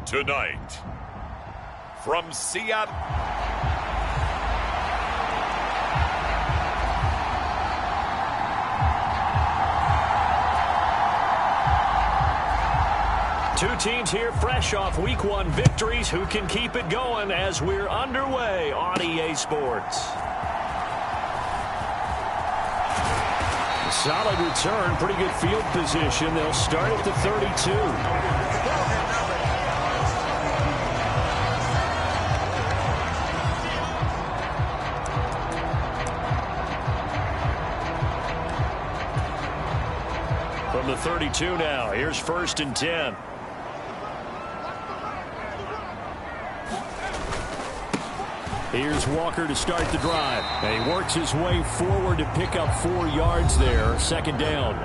Tonight, from Seattle. Two teams here fresh off Week 1 victories. Who can keep it going as we're underway on EA Sports? Solid return, pretty good field position. They'll start at the 32. From the 32 now, here's 1st and 10. Here's Walker to start the drive. And he works his way forward to pick up 4 yards there. 2nd down.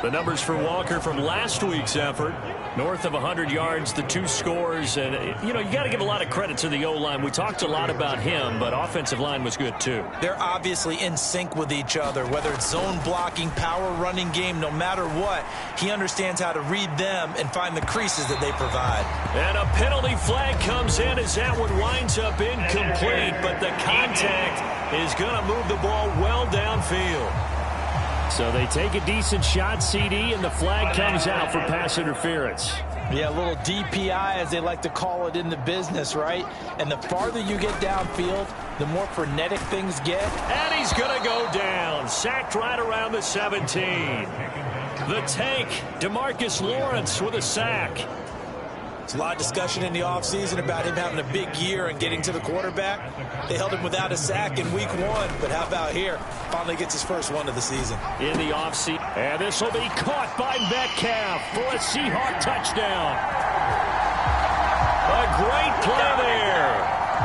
The numbers for Walker from last week's effort. North of 100 yards, the 2 scores. And, you know, you got to give a lot of credit to the O-line. We talked a lot about him, but offensive line was good too. They're obviously in sync with each other, whether it's zone blocking, power running game, no matter what. He understands how to read them and find the creases that they provide. And a penalty flag comes in as that one winds up incomplete, but the contact is going to move the ball well downfield. So they take a decent shot, CD, and the flag comes out for pass interference. Yeah, a little DPI, as they like to call it in the business, right? And the farther you get downfield, the more frenetic things get. And he's going to go down. Sacked right around the 17. The tank, DeMarcus Lawrence with a sack. There's a lot of discussion in the offseason about him having a big year and getting to the quarterback. They held him without a sack in Week 1, but how about here? Finally gets his first one of the season. In the offseason, and this will be caught by Metcalf for a Seahawk touchdown. A great play there.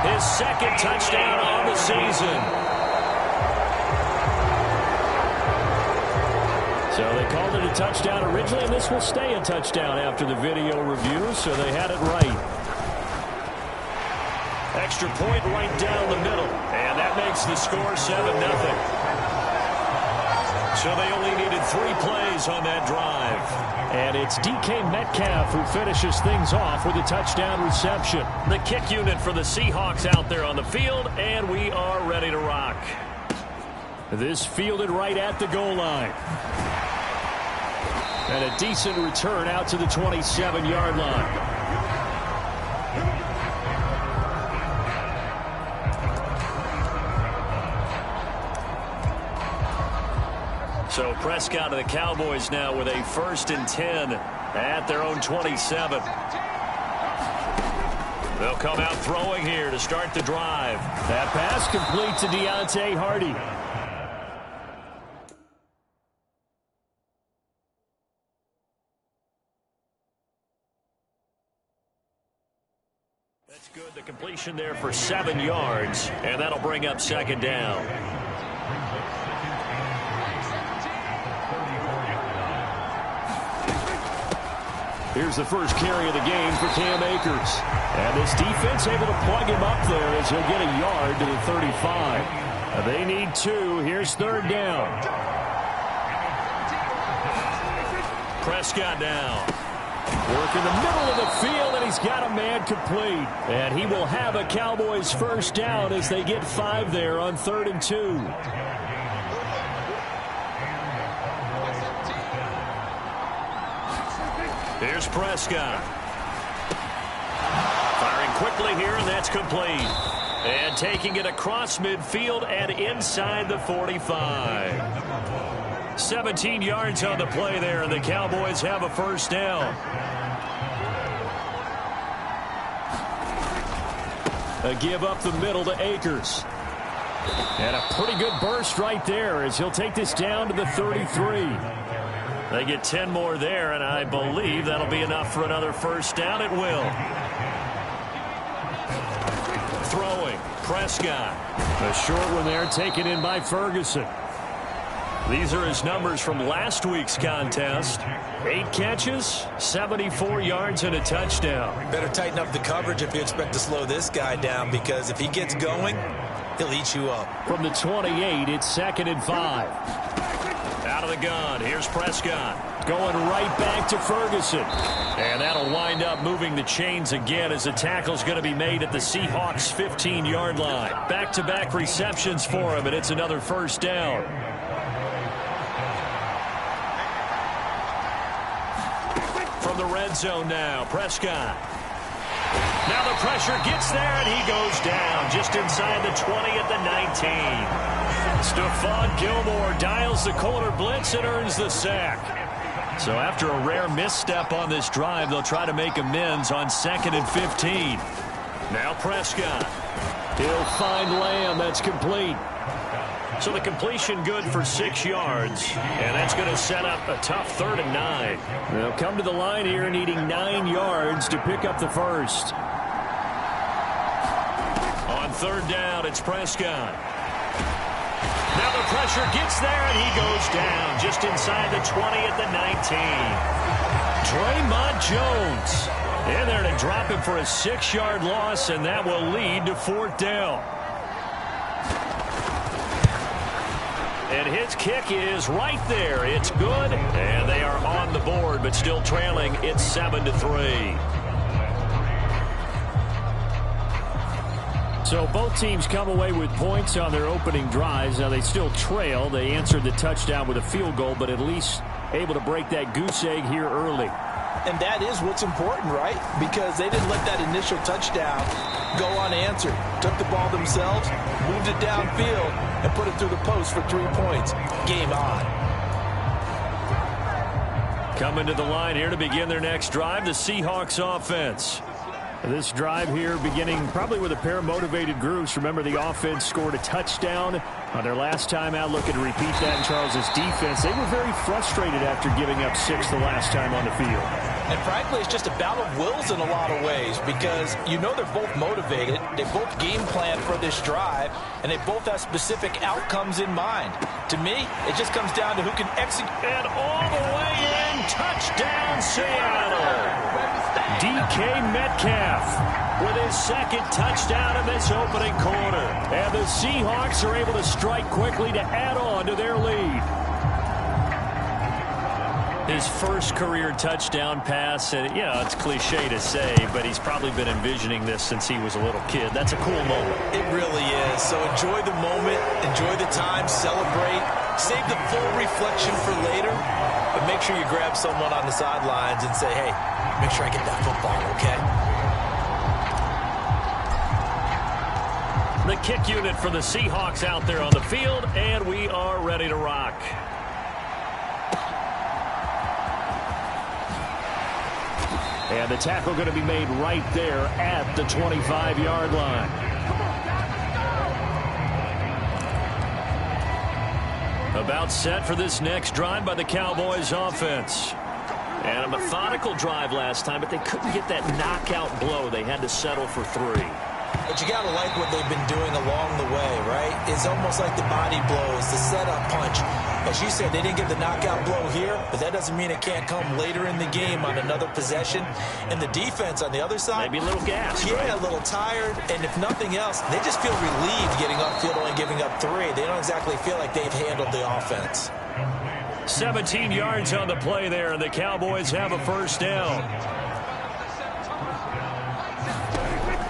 His 2nd touchdown on the season. So they called it a touchdown originally, and this will stay a touchdown after the video review, so they had it right. Extra point right down the middle, and that makes the score 7-0. So they only needed 3 plays on that drive. And it's DK Metcalf who finishes things off with a touchdown reception. The kick unit for the Seahawks out there on the field, and we are ready to rock. This fielded right at the goal line. And a decent return out to the 27-yard line. So Prescott of the Cowboys now with a 1st and 10 at their own 27. They'll come out throwing here to start the drive. That pass complete to Deontay Hardy. That's good. The completion there for 7 yards, and that'll bring up 2nd down. Here's the first carry of the game for Cam Akers. And this defense able to plug him up there as he'll get a yard to the 35. They need 2. Here's 3rd down. Prescott now. Work in the middle of the field, and he's got a man complete. And he will have a Cowboys 1st down as they get 5 there on 3rd and 2. Here's Prescott. Firing quickly here, and that's complete. And taking it across midfield and inside the 45. 17 yards on the play there, and the Cowboys have a 1st down. A give up the middle to Akers. And a pretty good burst right there as he'll take this down to the 33. They get 10 more there, and I believe that'll be enough for another 1st down. It will. Throwing, Prescott. A short one there taken in by Ferguson. These are his numbers from last week's contest. 8 catches, 74 yards, and a touchdown. Better tighten up the coverage if you expect to slow this guy down, because if he gets going, he'll eat you up. From the 28, it's 2nd and 5. Out of the gun, here's Prescott. Going right back to Ferguson. And that'll wind up moving the chains again as the tackle's going to be made at the Seahawks 15-yard line. Back-to-back receptions for him, and it's another first down. From the red zone now, Prescott. Now the pressure gets there, and he goes down just inside the 20 at the 19. Stephon Gilmore dials the corner blitz and earns the sack. So after a rare misstep on this drive, they'll try to make amends on 2nd and 15. Now Prescott. He'll find Lamb. That's complete. So the completion good for 6 yards, and that's going to set up a tough 3rd and 9. They'll come to the line here needing 9 yards to pick up the first. On 3rd down, it's Prescott. Now the pressure gets there, and he goes down just inside the 20 at the 19. Draymond Jones in there to drop him for a 6-yard loss, and that will lead to 4th down. And his kick is right there. It's good, and they are on the board, but still trailing. It's 7-3. So both teams come away with points on their opening drives. Now they still trail. They answered the touchdown with a field goal, but at least able to break that goose egg here early. And that is what's important, right? Because they didn't let that initial touchdown go unanswered. Took the ball themselves, moved it downfield, and put it through the post for 3 points. Game on. Coming to the line here to begin their next drive, the Seahawks offense. This drive here beginning probably with a pair of motivated groups. Remember, the offense scored a touchdown on their last time out. Looking to repeat that in Charles' defense. They were very frustrated after giving up 6 the last time on the field. And frankly, it's just a battle of wills in a lot of ways because you know they're both motivated. They both game plan for this drive, and they both have specific outcomes in mind. To me, it just comes down to who can execute. And all the way in, touchdown Seattle. DK Metcalf with his 2nd touchdown in this opening quarter. And the Seahawks are able to strike quickly to add on to their lead. His first career touchdown pass, and it's cliche to say, but he's probably been envisioning this since he was a little kid. That's a cool moment. It really is. So enjoy the moment, enjoy the time, celebrate, save the full reflection for later, but make sure you grab someone on the sidelines and say, hey, make sure I get that football, okay? The kick unit for the Seahawks out there on the field, and we are ready to rock. And the tackle going to be made right there at the 25-yard line. About set for this next drive by the Cowboys offense. And a methodical drive last time, but they couldn't get that knockout blow. They had to settle for 3. But you got to like what they've been doing along the way, right? It's almost like the body blows, the setup punch. As you said, they didn't get the knockout blow here, but that doesn't mean it can't come later in the game on another possession. And the defense on the other side, maybe a little gassed, yeah, right? A little tired. And if nothing else, they just feel relieved getting upfield, only giving up 3. They don't exactly feel like they've handled the offense. 17 yards on the play there, and the Cowboys have a first down.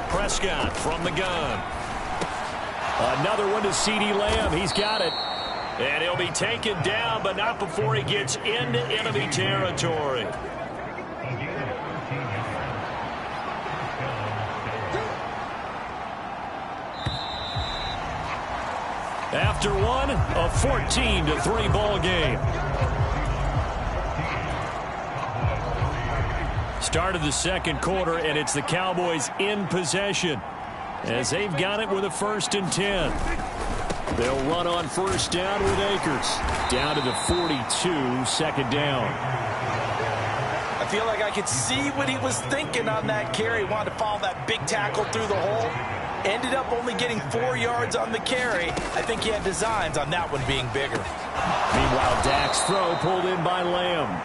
Prescott from the gun. Another one to CeeDee Lamb. He's got it. And he'll be taken down, but not before he gets into enemy territory. After one, a 14-3 ball game. Start of the second quarter, and it's the Cowboys in possession as they've got it with a 1st and 10. They'll run on first down with Akers. Down to the 42, 2nd down. I feel like I could see what he was thinking on that carry. Wanted to follow that big tackle through the hole. Ended up only getting 4 yards on the carry. I think he had designs on that one being bigger. Meanwhile, Dak's throw pulled in by Lamb.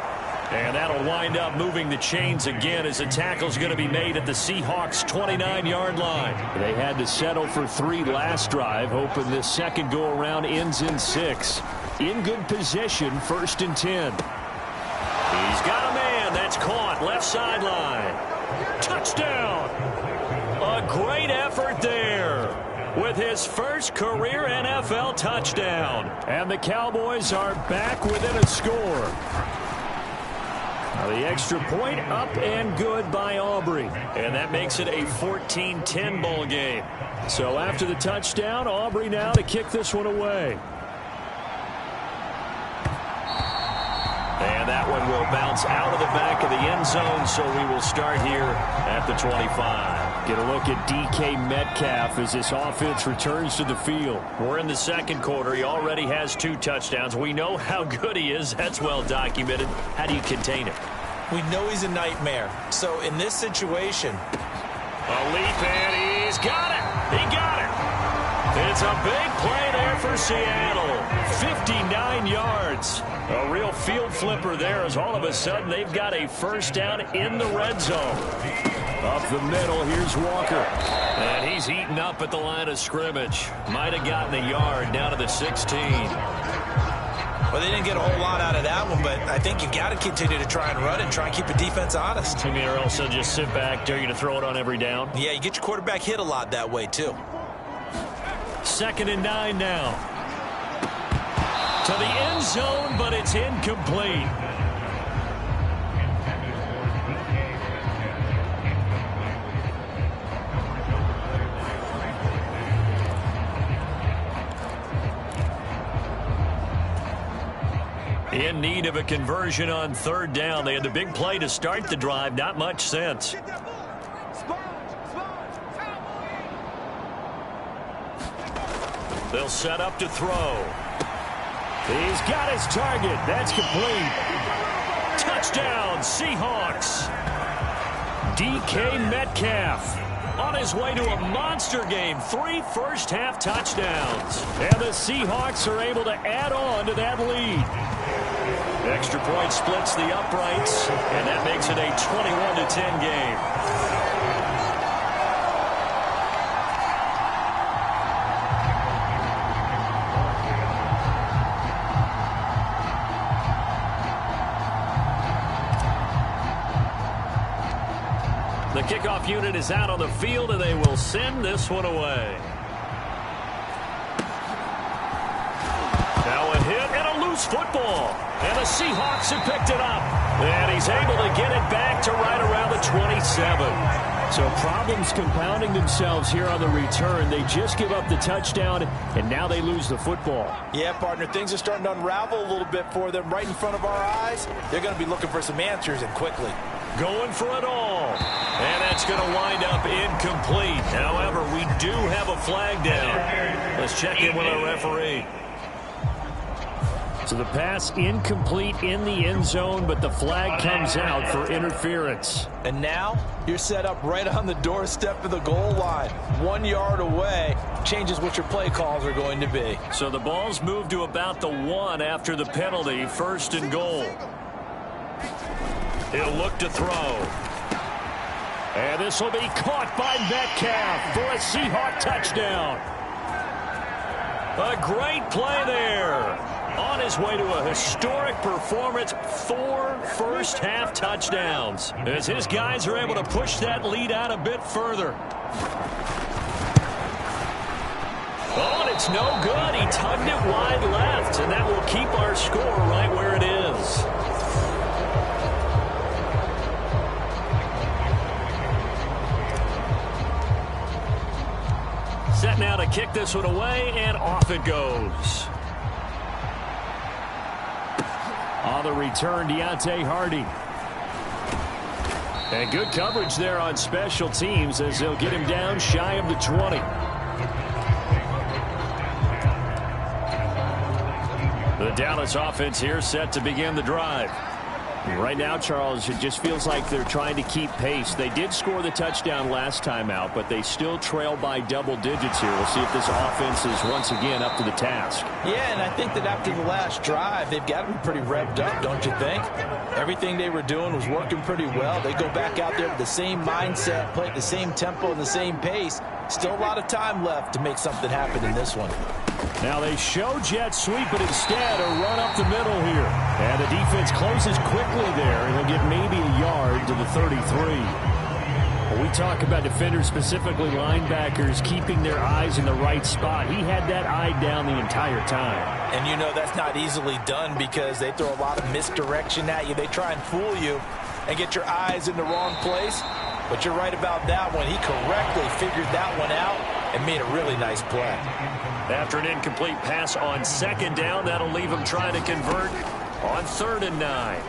And that'll wind up moving the chains again as the tackle's going to be made at the Seahawks' 29-yard line. They had to settle for 3 last drive, hoping this second go-around ends in 6. In good position, 1st and 10. his first career NFL touchdown. And the Cowboys are back within a score. Now the extra point up and good by Aubrey. And that makes it a 14-10 ball game. So after the touchdown, Aubrey now to kick this one away. And that one will bounce out of the back of the end zone, so we will start here at the 25. Get a look at DK Metcalf as this offense returns to the field. We're in the second quarter. He already has 2 touchdowns. We know how good he is. That's well documented. How do you contain him? We know he's a nightmare. So in this situation, a leap, and he's got it. He got it. It's a big play there for Seattle. 59 yards. A real field flipper there as all of a sudden they've got a first down in the red zone. Up the middle, here's Walker. And he's eaten up at the line of scrimmage. Might have gotten a yard down to the 16. Well, they didn't get a whole lot out of that one, but I think you got to continue to try and run and try and keep the defense honest. You mean, or else they'll just sit back, dare you to throw it on every down? Yeah, you get your quarterback hit a lot that way, too. 2nd and 9 now. To the end zone, but it's incomplete. In need of a conversion on 3rd down. They had the big play to start the drive. Not much sense. They'll set up to throw. He's got his target. That's complete. Touchdown, Seahawks. DK Metcalf on his way to a monster game. 3 first-half touchdowns. And the Seahawks are able to add on to that lead. Extra point splits the uprights, and that makes it a 21-10 game. The kickoff unit is out on the field, and they will send this one away. Now a hit and a loose football. And the Seahawks have picked it up. And he's able to get it back to right around the 27. So problems compounding themselves here on the return. They just give up the touchdown, and now they lose the football. Yeah, partner, things are starting to unravel a little bit for them right in front of our eyes. They're going to be looking for some answers, and quickly. Going for it all. And that's going to wind up incomplete. However, we do have a flag down. Let's check in with our referee. So the pass incomplete in the end zone, but the flag comes out for interference. And now you're set up right on the doorstep of the goal line. 1 yard away changes what your play calls are going to be. So the ball's moved to about the 1 after the penalty, 1st and goal. He'll look to throw. And this will be caught by Metcalf for a Seahawk touchdown. A great play there. On his way to a historic performance, 4 first-half touchdowns. As his guys are able to push that lead out a bit further. Oh, and it's no good. He tugged it wide left, and that will keep our score right where it is. Set now to kick this one away, and off it goes. On the return, Deontay Hardy. And good coverage there on special teams as they'll get him down shy of the 20. The Dallas offense here set to begin the drive. Right now, Charles, it just feels like they're trying to keep pace. They did score the touchdown last time out, but they still trail by double digits here. We'll see if this offense is once again up to the task. Yeah, and I think that after the last drive, they've got to be pretty revved up, don't you think? Everything they were doing was working pretty well. They go back out there with the same mindset, play at the same tempo and the same pace. Still a lot of time left to make something happen in this one. Now they show jet sweep, but instead a run up the middle here. And the defense closes quickly there, and he'll get maybe a yard to the 33. When we talk about defenders, specifically linebackers, keeping their eyes in the right spot, he had that eye down the entire time. And you know that's not easily done because they throw a lot of misdirection at you. They try and fool you and get your eyes in the wrong place. But you're right about that one. He correctly figured that one out and made a really nice play. After an incomplete pass on second down, that'll leave him trying to convert on 3rd and 9.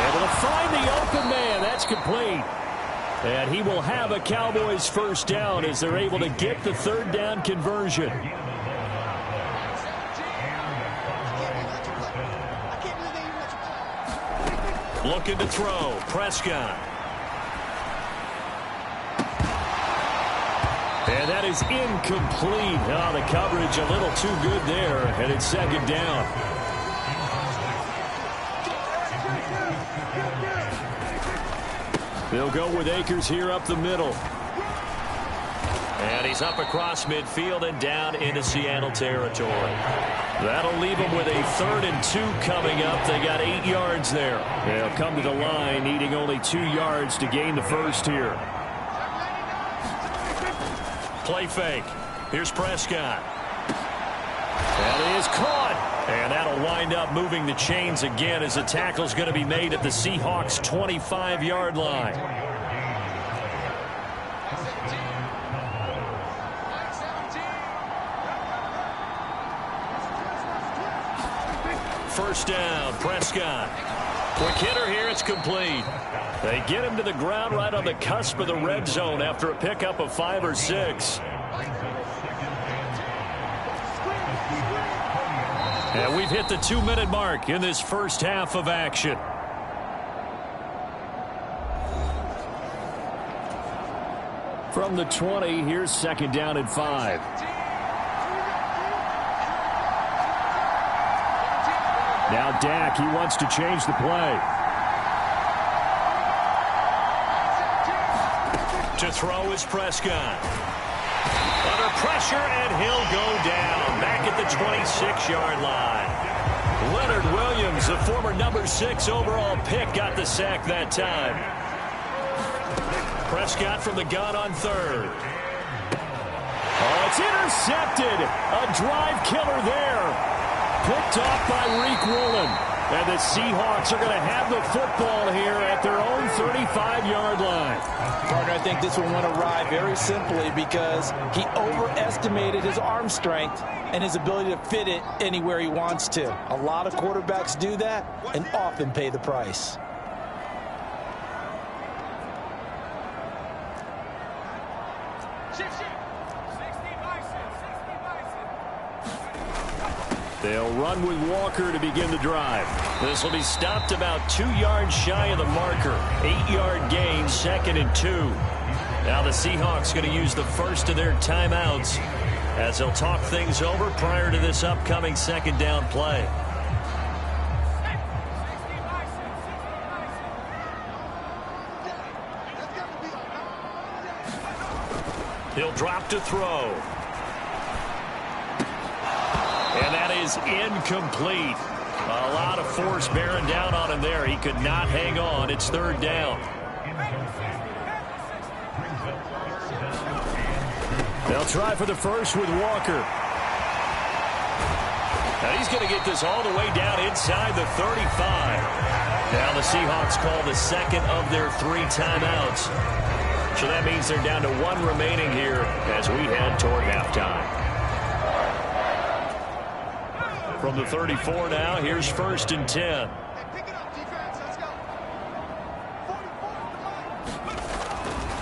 Able to find the open man. That's complete. And he will have a Cowboys first down as they're able to get the 3rd down conversion. Looking to throw. Prescott. And that is incomplete. Oh, the coverage a little too good there. And it's 2nd down. They'll go with Akers here up the middle. And he's up across midfield and down into Seattle territory. That'll leave them with a 3rd and 2 coming up. They got 8 yards there. They'll come to the line needing only 2 yards to gain the first here. Play fake. Here's Prescott. That is caught. And that'll wind up moving the chains again as the tackle's going to be made at the Seahawks' 25-yard line. First down, Prescott. Quick hitter here, it's complete. They get him to the ground right on the cusp of the red zone after a pickup of 5 or 6. And we've hit the 2-minute mark in this first half of action. From the 20, here's 2nd down and 5. Now Dak, he wants to change the play. To throw is Prescott. Under pressure, and he'll go down. Back at the 26-yard line. Leonard Williams, the former number 6 overall pick, got the sack that time. Prescott from the gun on 3rd. Oh, it's intercepted. A drive killer there. Picked off by Reek Woolen. And the Seahawks are going to have the football here at their own 35-yard line. Partner, I think this one went awry very simply because he overestimated his arm strength and his ability to fit it anywhere he wants to. A lot of quarterbacks do that and often pay the price. They'll run with Walker to begin the drive. This will be stopped about 2 yards shy of the marker. 8-yard gain, 2nd and 2. Now the Seahawks going to use the first of their timeouts as they'll talk things over prior to this upcoming 2nd down play. He'll drop to throw. And that is incomplete. A lot of force bearing down on him there. He could not hang on. It's 3rd down. They'll try for the first with Walker. Now he's going to get this all the way down inside the 35. Now the Seahawks call the 2nd of their 3 timeouts. So that means they're down to 1 remaining here as we head toward halftime. From the 34 now, here's 1st and 10.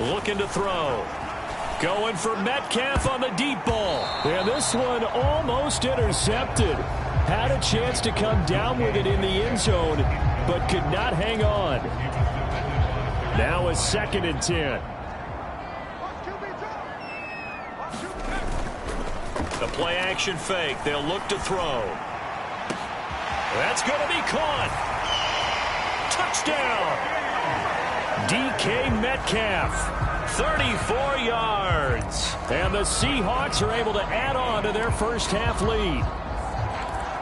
Looking to throw. Going for Metcalf on the deep ball. And this one almost intercepted. Had a chance to come down with it in the end zone, but could not hang on. Now a 2nd and 10. The play action fake. They'll look to throw. That's going to be caught. Touchdown. DK Metcalf, 34 yards. And the Seahawks are able to add on to their first half lead.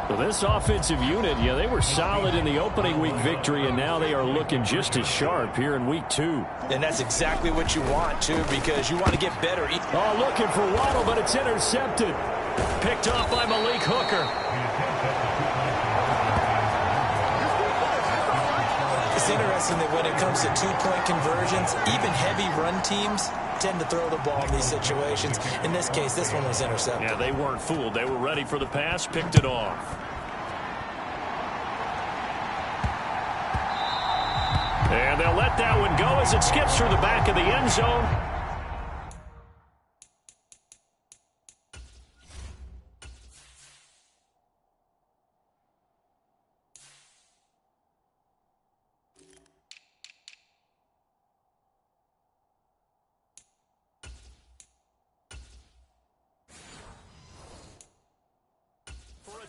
Well, this offensive unit, they were solid in the opening week victory, and now they are looking just as sharp here in week 2. And that's exactly what you want, too, because you want to get better. Oh, looking for Waddle, but it's intercepted. Picked off by Malik Hooker. It's interesting that when it comes to two-point conversions, even heavy run teams tend to throw the ball in these situations. In this case, this one was intercepted. Yeah, they weren't fooled. They were ready for the pass, picked it off. And they'll let that one go as it skips through the back of the end zone.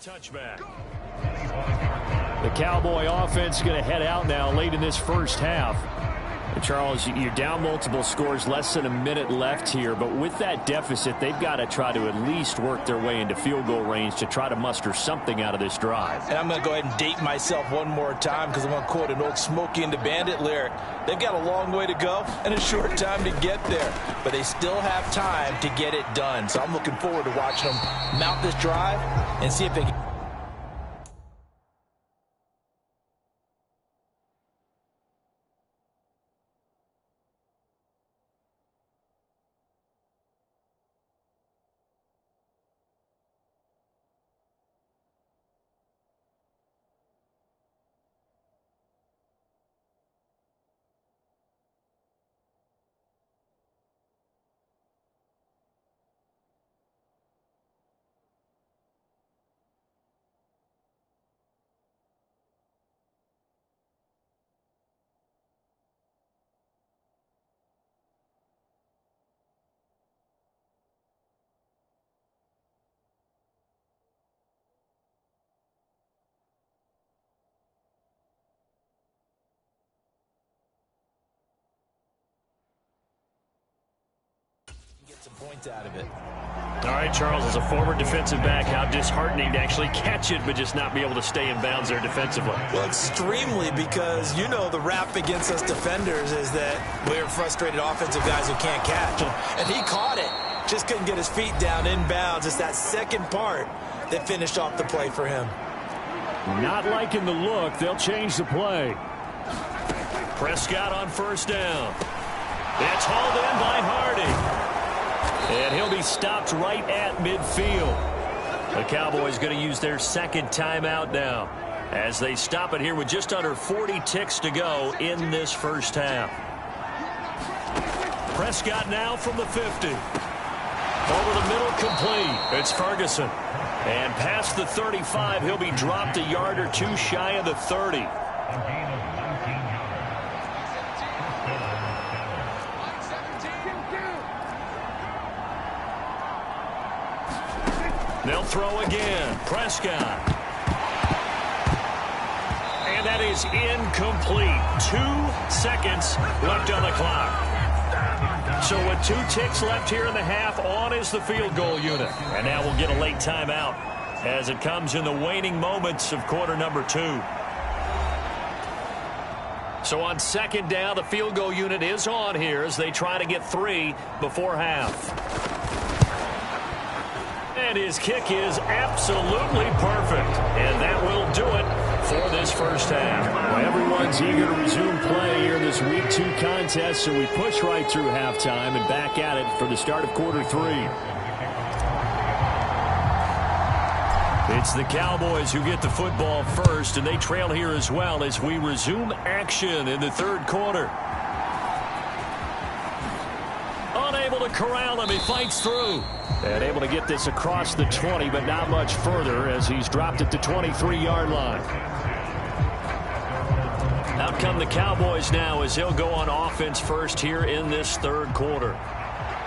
Touchback. The Cowboy offense is going to head out now late in this first half. And Charles, you're down multiple scores, less than a minute left here. But with that deficit, they've got to try to at least work their way into field goal range to try to muster something out of this drive. And I'm going to go ahead and date myself one more time because I'm going to quote an old Smokey and the Bandit lyric. They've got a long way to go and a short time to get there. But they still have time to get it done. So I'm looking forward to watching them mount this drive and see if they can. Get some points out of it. All right, Charles, as a former defensive back, how disheartening to actually catch it but just not be able to stay in bounds there defensively. Well, extremely, because the rap against us defenders is that we're frustrated offensive guys who can't catch. And he caught it. Just couldn't get his feet down in bounds. It's that second part that finished off the play for him. Not liking the look. They'll change the play. Prescott on first down. It's hauled in by Hardy. And he'll be stopped right at midfield. The Cowboys going to use their second timeout now as they stop it here with just under 40 ticks to go in this first half. Prescott now from the 50. Over the middle, complete. It's Ferguson. And past the 35, he'll be dropped a yard or two shy of the 30. They'll throw again. Prescott. And that is incomplete. 2 seconds left on the clock. So with 2 ticks left here in the half, on is the field goal unit. And now we'll get a late timeout as it comes in the waning moments of quarter number 2. So on second down, the field goal unit is on here as they try to get 3 before half. And his kick is absolutely perfect. And that will do it for this first half. Well, everyone's eager to resume play here in this Week 2 contest, so we push right through halftime and back at it for the start of quarter 3. It's the Cowboys who get the football first, and they trail here as well as we resume action in the third quarter. Unable to corral him, he fights through. And able to get this across the 20, but not much further as he's dropped at the 23-yard line. Out come the Cowboys now as they'll go on offense first here in this third quarter.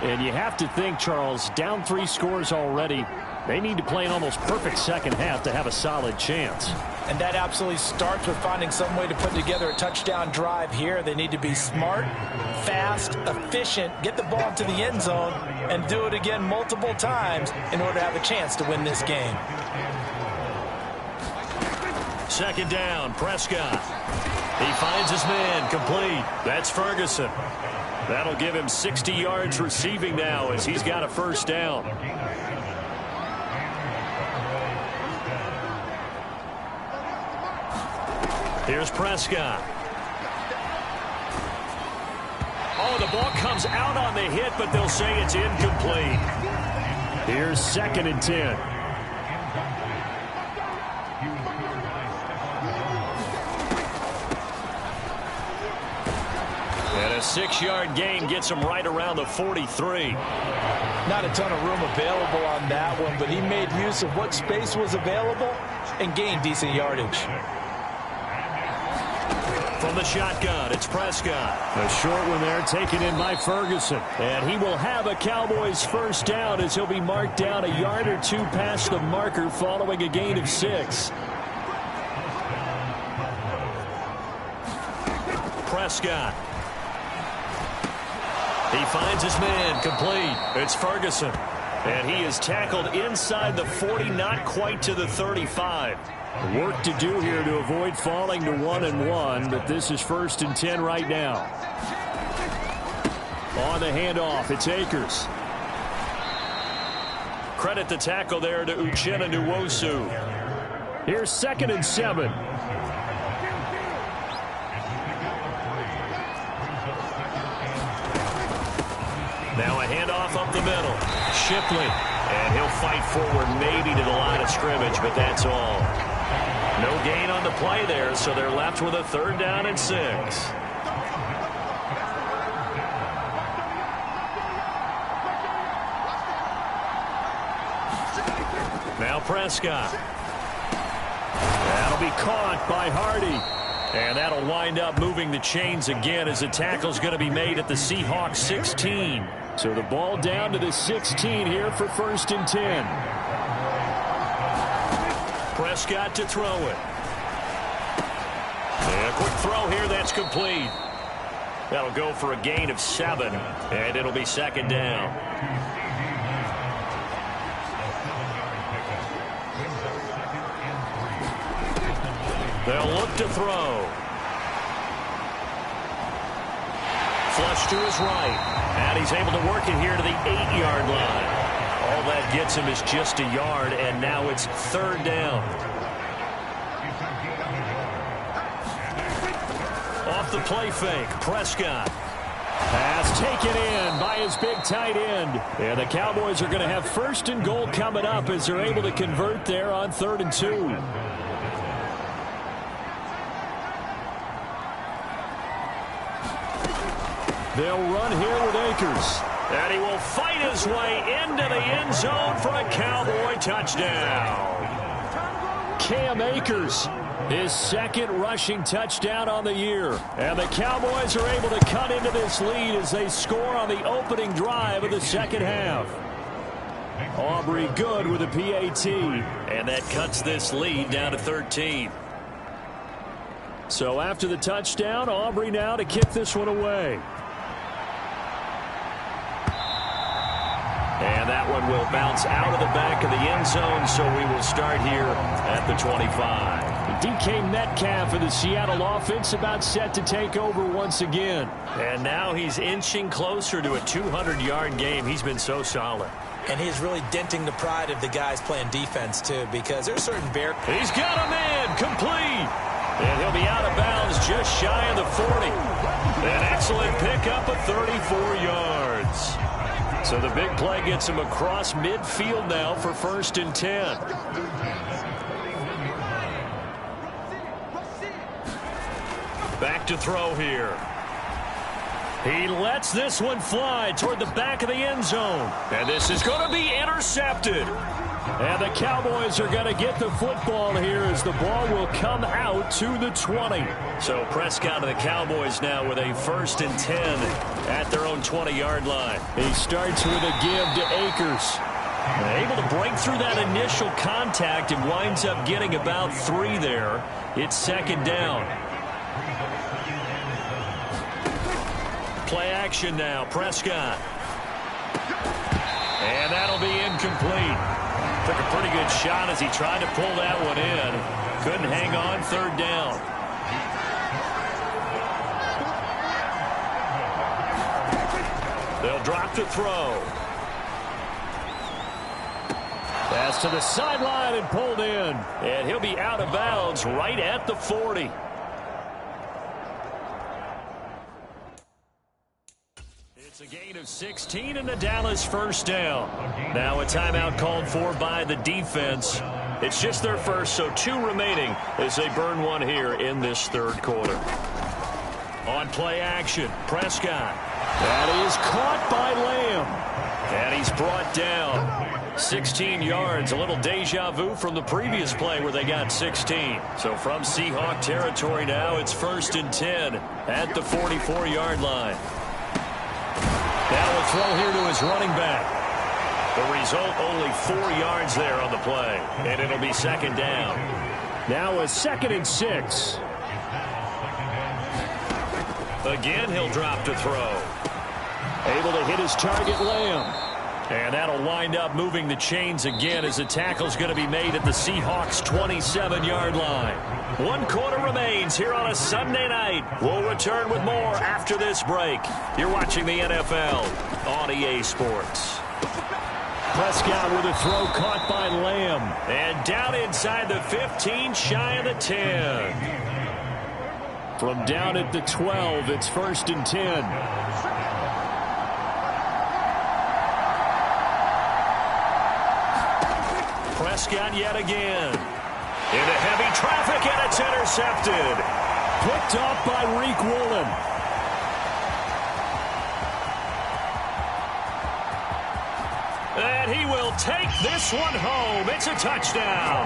And you have to think, Charles, down 3 scores already. They need to play an almost perfect second half to have a solid chance. And that absolutely starts with finding some way to put together a touchdown drive here. They need to be smart, fast, efficient, get the ball to the end zone, and do it again multiple times in order to have a chance to win this game. Second down, Prescott. He finds his man, complete. That's Ferguson. That'll give him 60 yards receiving now as he's got a first down. Here's Prescott. Oh, the ball comes out on the hit, but they'll say it's incomplete. Here's 2nd and 10. And a 6-yard gain gets him right around the 43. Not a ton of room available on that one, but he made use of what space was available and gained decent yardage. From the shotgun, it's Prescott. A short one there taken in by Ferguson. And he will have a Cowboys first down as he'll be marked down a yard or two past the marker following a gain of 6. Prescott. He finds his man, complete. It's Ferguson. And he is tackled inside the 40, not quite to the 35. Work to do here to avoid falling to 1-1, but this is 1st and 10 right now. On the handoff, it's Akers. Credit the tackle there to Uchenna Nwosu. Here's 2nd and 7. Now a handoff up the middle. Shipley. And he'll fight forward maybe to the line of scrimmage, but that's all. No gain on the play there, so they're left with a 3rd down and 6. Now Prescott. That'll be caught by Hardy. And that'll wind up moving the chains again as the tackle's going to be made at the Seahawks 16. So the ball down to the 16 here for 1st and 10. Prescott to throw it. And a quick throw here, that's complete. That'll go for a gain of 7, and it'll be 2nd down. They'll look to throw. Flush to his right, and he's able to work it here to the 8-yard line. All that gets him is just a yard, and now it's 3rd down. Off the play fake, Prescott. Pass taken in by his big tight end. And the Cowboys are going to have 1st and goal coming up as they're able to convert there on 3rd and 2. They'll run here with Akers. And he will fight his way into the end zone for a Cowboy touchdown. Cam Akers, his 2nd rushing touchdown on the year. And the Cowboys are able to cut into this lead as they score on the opening drive of the 2nd half. Aubrey good with a PAT. And that cuts this lead down to 13. So after the touchdown, Aubrey now to kick this one away. And that one will bounce out of the back of the end zone, so we will start here at the 25. DK Metcalf of the Seattle offense about set to take over once again. And now he's inching closer to a 200-yard game. He's been so solid. And he's really denting the pride of the guys playing defense, too, because there's certain bear. He's got a man, complete. And he'll be out of bounds just shy of the 40. An excellent pickup of 34 yards. So the big play gets him across midfield now for 1st and 10. Back to throw here. He lets this one fly toward the back of the end zone. And this is going to be intercepted. And the Cowboys are going to get the football here as the ball will come out to the 20. So Prescott and the Cowboys now with a 1st and 10 at their own 20-yard line. He starts with a give to Akers. Able to break through that initial contact and winds up getting about 3 there. It's 2nd down. Play action now, Prescott. And that'll be incomplete. Took a pretty good shot as he tried to pull that one in. Couldn't hang on. Third down. They'll drop to throw. Pass to the sideline and pulled in. And he'll be out of bounds right at the 40. It's a gain of 16 and the Dallas first down. Now a timeout called for by the defense. It's just their first, so 2 remaining as they burn one here in this third quarter. On play action, Prescott. That is caught by Lamb. And he's brought down. 16 yards, a little deja vu from the previous play where they got 16. So from Seahawk territory now, it's 1st and 10 at the 44-yard line. Now a throw here to his running back. The result, only 4 yards there on the play. And it'll be 2nd down. Now a 2nd and 6. Again, he'll drop to throw. Able to hit his target, Lamb. And that'll wind up moving the chains again as the tackle's going to be made at the Seahawks' 27-yard line. 1 quarter remains here on a Sunday night. We'll return with more after this break. You're watching the NFL on EA Sports. Prescott with a throw caught by Lamb. And down inside the 15, shy of the 10. From down at the 12, it's 1st and 10. Prescott yet again. Into heavy traffic, and it's intercepted. Picked off by Reek Woolen. And he will take this one home. It's a touchdown.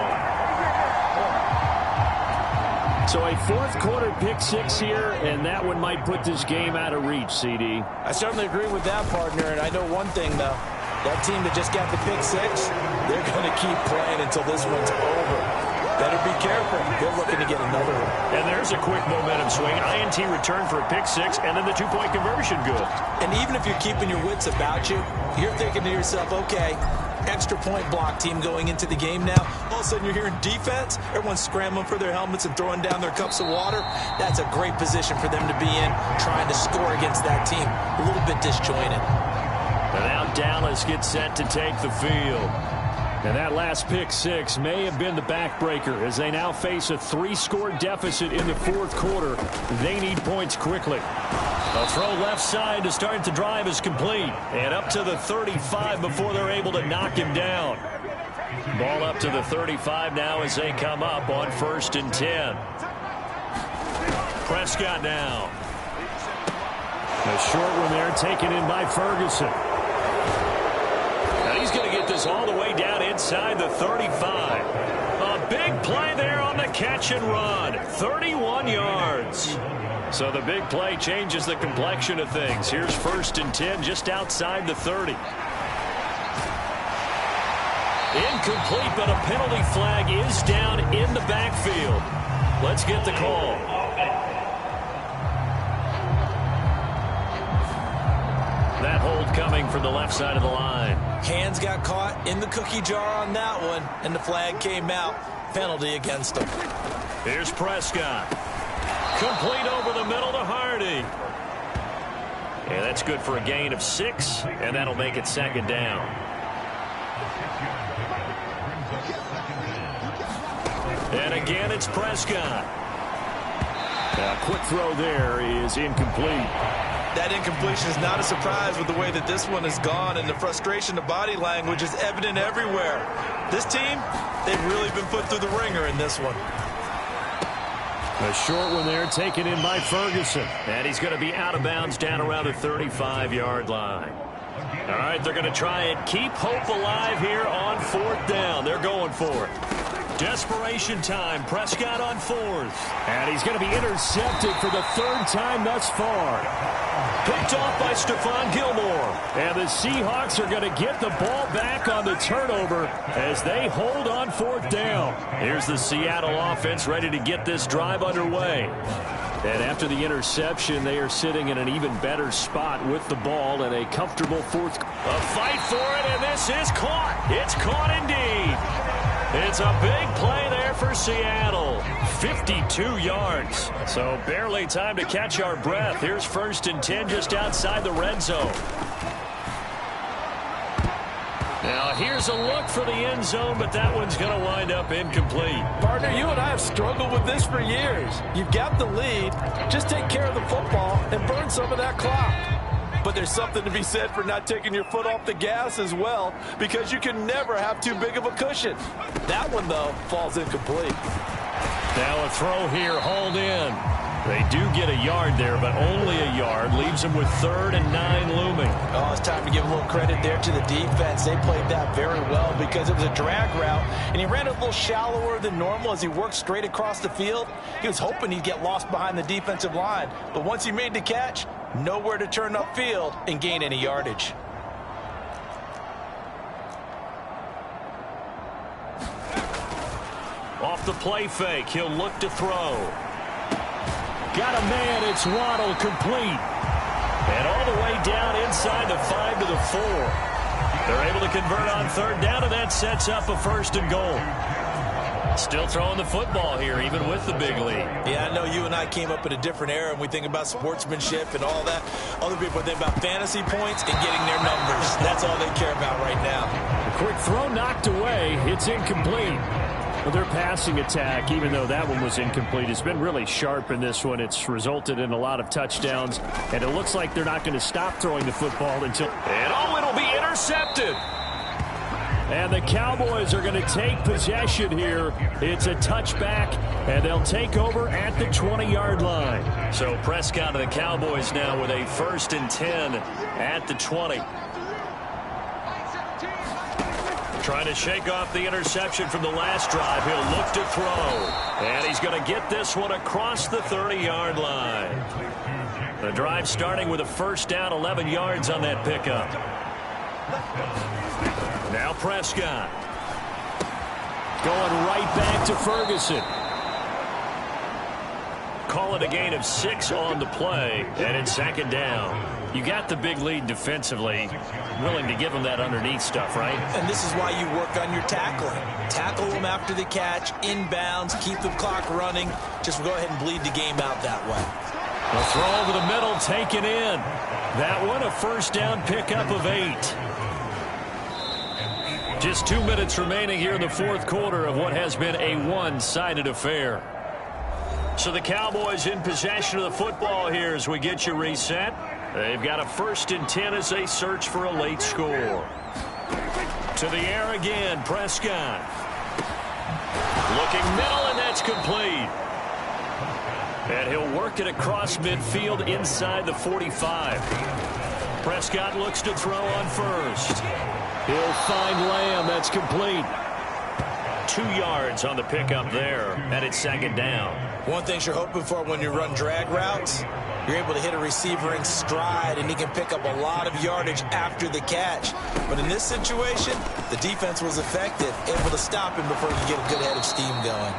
So a 4th quarter pick 6 here, and that one might put this game out of reach, CD. I certainly agree with that, partner, and I know one thing, though. That team that just got the pick 6, they're going to keep playing until this one's over. Better be careful. They're looking to get another one. And there's a quick momentum swing. INT return for a pick 6, and then the 2-point conversion good. And even if you're keeping your wits about you, you're thinking to yourself, okay, extra point block team going into the game now. All of a sudden you're hearing defense. Everyone's scrambling for their helmets and throwing down their cups of water. That's a great position for them to be in, trying to score against that team. A little bit disjointed. And now Dallas gets set to take the field. And that last pick 6 may have been the backbreaker as they now face a 3-score deficit in the 4th quarter. They need points quickly. A throw left side to start the drive is complete. And up to the 35 before they're able to knock him down. Ball up to the 35 now as they come up on 1st and 10. Prescott now. A short one there taken in by Ferguson. He's going to get this all the way down inside the 35. A big play there on the catch and run. 31 yards. So the big play changes the complexion of things. Here's 1st and 10 just outside the 30. Incomplete, but a penalty flag is down in the backfield. Let's get the call. That hold coming from the left side of the line. Hands got caught in the cookie jar on that one, and the flag came out. Penalty against him. Here's Prescott. Complete over the middle to Hardy. And that's good for a gain of 6, and that'll make it 2nd down. And again, it's Prescott. A quick throw there is incomplete. That incompletion is not a surprise with the way that this one has gone, and the frustration, the body language is evident everywhere. This team, they've really been put through the ringer in this one. A short one there taken in by Ferguson. And he's going to be out of bounds down around the 35-yard line. All right, they're going to try and keep hope alive here on 4th down. They're going for it. Desperation time. Prescott on 4th. And he's going to be intercepted for the 3rd time thus far. Picked off by Stephon Gilmore. And the Seahawks are going to get the ball back on the turnover as they hold on 4th down. Here's the Seattle offense ready to get this drive underway. And after the interception, they are sitting in an even better spot with the ball in a comfortable fourth. A fight for it, and this is caught. It's caught indeed. It's a big play there for Seattle. 52 yards. So barely time to catch our breath. Here's 1st and 10 just outside the red zone. Now here's a look for the end zone, but that one's going to wind up incomplete. Partner, you and I have struggled with this for years. You've got the lead. Just take care of the football and burn some of that clock. But there's something to be said for not taking your foot off the gas as well, because you can never have too big of a cushion. That one, though, falls incomplete. Now a throw here, hauled in. They do get a yard there, but only a yard. Leaves them with 3rd and 9 looming. Oh, it's time to give a little credit there to the defense. They played that very well because it was a drag route, and he ran it a little shallower than normal as he worked straight across the field. He was hoping he'd get lost behind the defensive line, but once he made the catch, nowhere to turn upfield and gain any yardage. Off the play fake, he'll look to throw. Got a man, it's Waddle, complete. And all the way down inside the 5 to the 4. They're able to convert on 3rd down, and that sets up a 1st and goal. Still throwing the football here, even with the big lead. Yeah, I know you and I came up in a different era, and we think about sportsmanship and all that. Other people think about fantasy points and getting their numbers. That's all they care about right now. A quick throw knocked away. It's incomplete. Well, their passing attack, even though that one was incomplete, has been really sharp in this one. It's resulted in a lot of touchdowns, and it looks like they're not going to stop throwing the football until... And oh, it'll be intercepted! And the Cowboys are going to take possession here. It's a touchback, and they'll take over at the 20-yard line. So Prescott and the Cowboys now with a 1st and 10 at the 20. Trying to shake off the interception from the last drive. He'll look to throw. And he's going to get this one across the 30-yard line. The drive starting with a 1st down, 11 yards on that pickup. Now Prescott. Going right back to Ferguson. Call it a gain of 6 on the play. And it's 2nd down. You got the big lead defensively. Willing to give them that underneath stuff, right? And this is why you work on your tackling. Tackle them after the catch, inbounds, keep the clock running. Just go ahead and bleed the game out that way. A throw over the middle, taken in. That one, a 1st down pickup of 8. Just 2 minutes remaining here in the 4th quarter of what has been a one-sided affair. So the Cowboys in possession of the football here as we get you reset. They've got a 1st and 10 as they search for a late score. To the air again, Prescott. Looking middle, and that's complete. And he'll work it across midfield inside the 45. Prescott looks to throw on 1st. He'll find Lamb. That's complete. 2 yards on the pickup there, and it's 2nd down. One thing you're hoping for when you run drag routes, you're able to hit a receiver in stride, and he can pick up a lot of yardage after the catch. But in this situation, the defense was effective, able to stop him before he get a good head of steam going.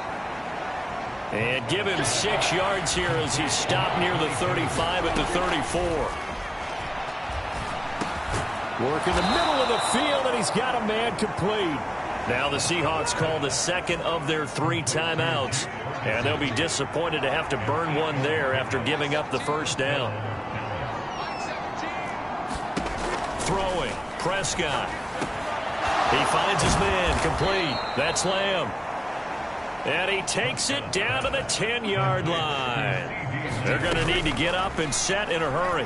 And give him 6 yards here as he stopped near the 35 at the 34. Work in the middle of the field, and he's got a man complete. Now the Seahawks call the 2nd of their 3 timeouts. And they'll be disappointed to have to burn one there after giving up the 1st down. Throwing, Prescott. He finds his man, complete. That's Lamb. And he takes it down to the 10-yard line. They're going to need to get up and set in a hurry.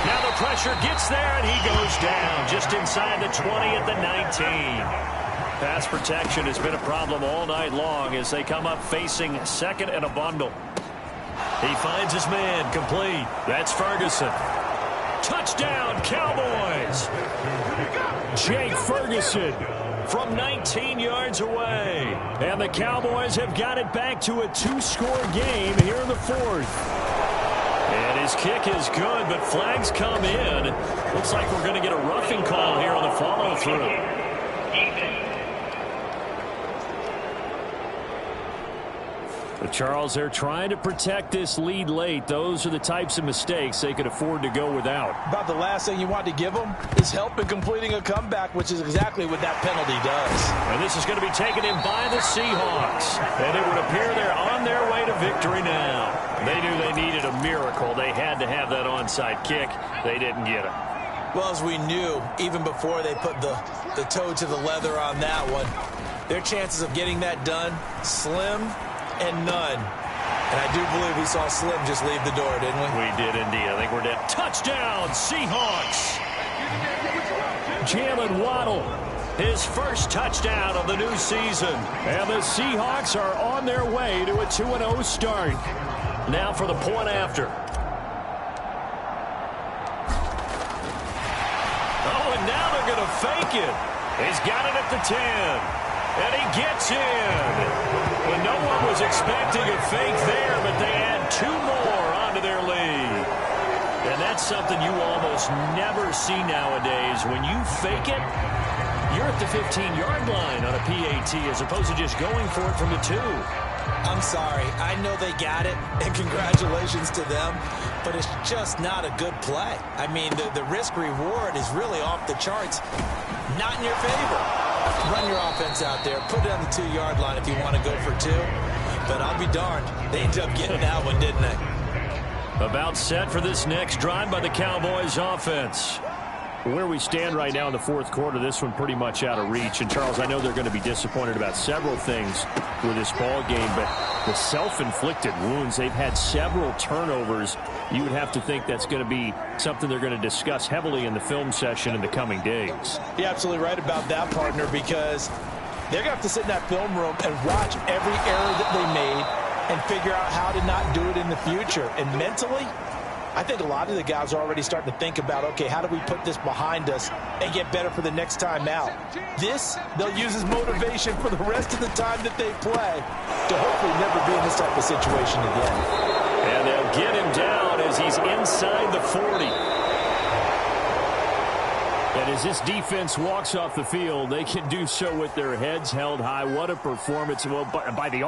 Now the pressure gets there, and he goes down just inside the 20 at the 19. Pass protection has been a problem all night long as they come up facing 2nd and a bundle. He finds his man, complete. That's Ferguson. Touchdown, Cowboys! Jake Ferguson from 19 yards away. And the Cowboys have got it back to a 2-score game here in the 4th. And his kick is good, but flags come in. Looks like we're going to get a roughing call here on the follow-through. But Charles, they're trying to protect this lead late. Those are the types of mistakes they could afford to go without. About the last thing you want to give them is help in completing a comeback, which is exactly what that penalty does. And this is going to be taken in by the Seahawks. And it would appear they're on their way to victory now. They knew they needed a miracle. They had to have that onside kick. They didn't get it. Well, as we knew, even before they put the toe to the leather on that one, their chances of getting that done, slim and none. And I do believe we saw Slim just leave the door, didn't we? We did indeed. I think we're dead. Touchdown, Seahawks! Jalen Waddle, his first touchdown of the new season. And the Seahawks are on their way to a 2-0 start. Now for the point after. Oh, and now they're going to fake it. He's got it at the 10. And he gets in. Well, no one was expecting a fake there, but they add 2 more onto their lead. And that's something you almost never see nowadays. When you fake it, you're at the 15-yard line on a PAT as opposed to just going for it from the 2. I'm sorry. I know they got it, and congratulations to them, but it's just not a good play. I mean, the risk-reward is really off the charts. Not in your favor. Run your offense out there. Put it on the 2-yard line if you want to go for 2. But I'll be darned. They ended up getting that one, didn't they? About set for this next drive by the Cowboys offense. Where we stand right now in the fourth quarter, this one pretty much out of reach. And, Charles, I know they're going to be disappointed about several things with this ball game, but the self-inflicted wounds, they've had several turnovers. You would have to think that's going to be something they're going to discuss heavily in the film session in the coming days. You're absolutely right about that, partner, because they're going to have to sit in that film room and watch every error that they made and figure out how to not do it in the future. And mentally, I think a lot of the guys are already starting to think about, okay, how do we put this behind us and get better for the next time out? This, they'll use as motivation for the rest of the time that they play to hopefully never be in this type of situation again. And they'll get him down as he's inside the 40. And as this defense walks off the field, they can do so with their heads held high. What a performance by the